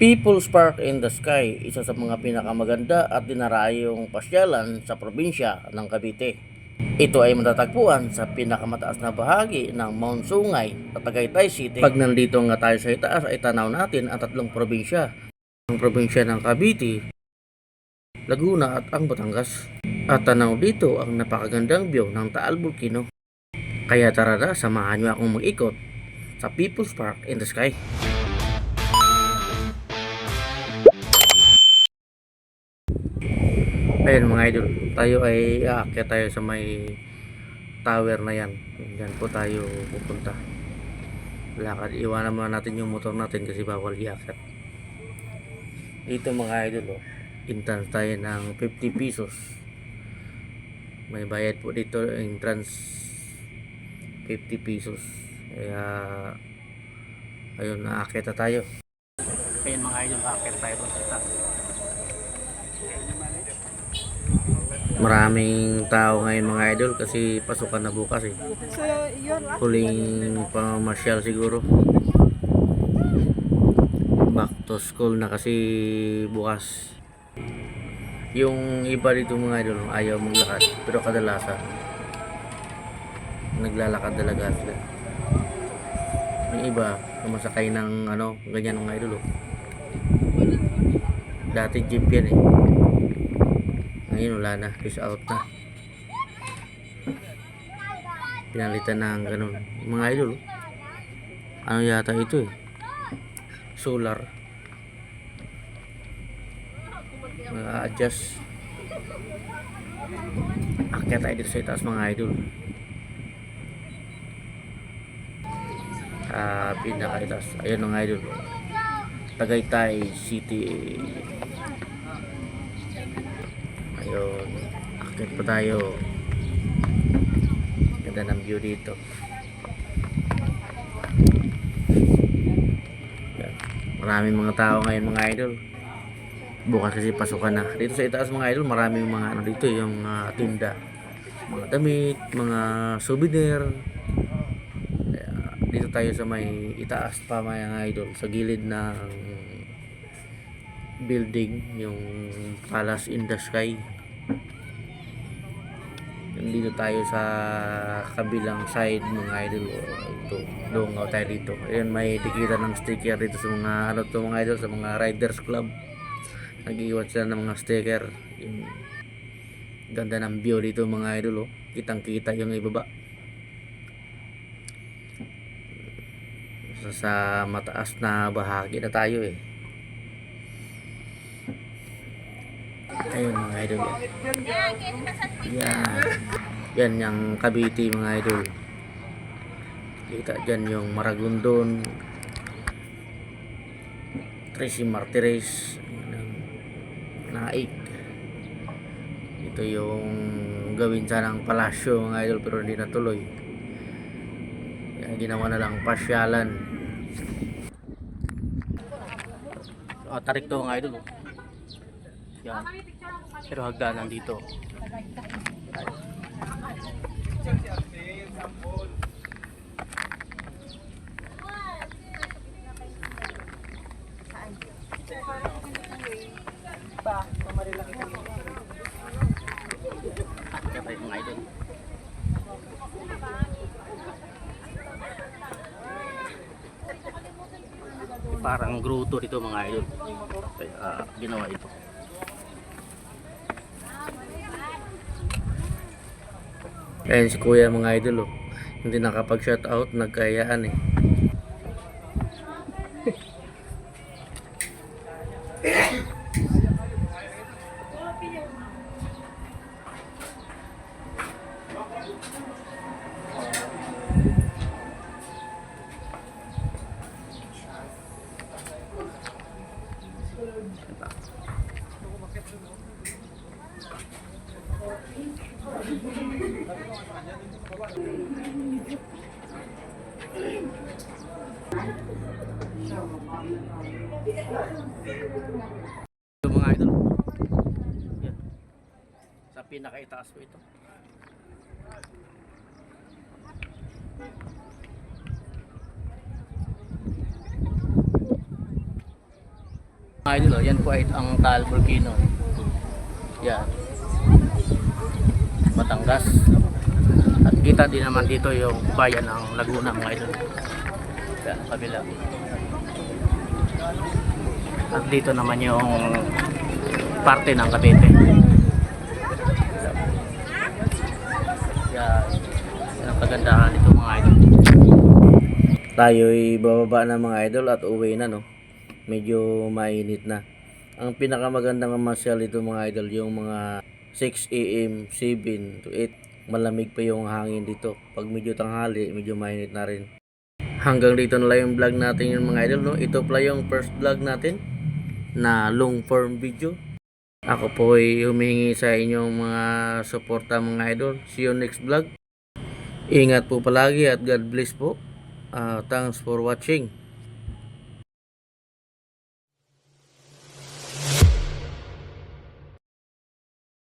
People's Park in the Sky, isa sa mga pinakamaganda at dinarayong pasyalan sa probinsya ng Cavite. Ito ay matatagpuan sa pinakamataas na bahagi ng Mount Sungay sa Tagaytay City. Pag nandito nga tayo sa itaas ay tanaw natin ang tatlong probinsya. Ang probinsya ng Cavite, Laguna at ang Batangas. At tanaw dito ang napakagandang view ng Taal Volcano. Kaya tara na, samahan niyo akong mag-ikot sa People's Park in the Sky. Ayun mga idol, tayo ay aakyat tayo sa may tower na yan. Diyan po tayo pupunta. Lakad, iwanan muna natin yung motor natin kasi bawal iakyat. Dito mga idol, entrance tayo ng 50 pesos. May bayad po dito, entrance 50 pesos. Kaya ayun, aakyat na tayo. Ayun mga idol, aakyat tayo po sa taas. Maraming tao ngayon mga idol kasi pasukan na bukas eh. Huling pamasyal siguro. Back to school na kasi bukas. Yung iba dito mga idol ayaw maglakad pero kadalasan naglalakad talaga sila. Yung iba sumasakay ng ganyan mga idol oh. Dati jeep yan eh. Ngayon wala na, fish out na. Pinalitan ng ganun. Mga idol, ano yata ito eh? Solar. Adjust. Akyat tayo dito sa itaas mga idol. Pinakaitas. Ayan mga idol. Tagaytay City. Ayun, akit pa tayo. Ganda ng view dito. Yan. Maraming mga tao ngayon mga idol. Bukas kasi pasukan na. Dito sa itaas mga idol, maraming mga dito yung tinda. Mga damit, mga souvenir. Dito tayo sa may itaas pa mga idol, sa gilid ng building, yung Palace in the Sky. Dito tayo sa kabilang side mga idol. Ito, dungaw tayo dito. Ayan, may tikitan ng sticker dito sa mga mga idol, sa mga Riders Club. Nag-iwan sila ng mga sticker. Yung ganda ng view dito mga idol oh. Kitang kita yung ibaba. Sa mataas na bahagi na tayo eh. Ayun mga idol. Yan. Yan yung Cavite mga idol. Kita dyan yung Maragondon, Tracy Martires, Naik. Ito yung gawin sanang palasyo mga idol pero hindi natuloy. Yan, ginawa na lang pasyalan. Tarik to mga idol. Yan. Pero hagdanan dito. Kaya mga idol. Parang grotto dito mga idol. Kaya ginawa ito. Ayan si kuya mga idol oh. Hindi nakapag shout out, nagkayaan eh. Ito mga idol. Yan. Sa pinakaitaas po ito. Mga idol, yan po ay ang Taal Volcano. Yan. Batangas. At kita din naman dito yung bayan ng Laguna mga idol. Yan, kabila. At dito naman yung parte ng Cavite. Yan. Yan ang kagandahan nito mga idol. Tayo'y bababa na mga idol at uwi na, no. Medyo mainit na. Ang pinakamagandang masyal ito mga idol, yung mga 6 AM, 7 to 8, malamig pa yung hangin dito. Pag medyo tanghali, medyo mainit na rin. Hanggang dito na lang yung vlog natin yung mga idol, no. Ito pala yung first vlog natin na long form video. Ako po ay humihingi sa inyong mga suporta mga idol. See you next vlog. Ingat po palagi at God bless po. Thanks for watching.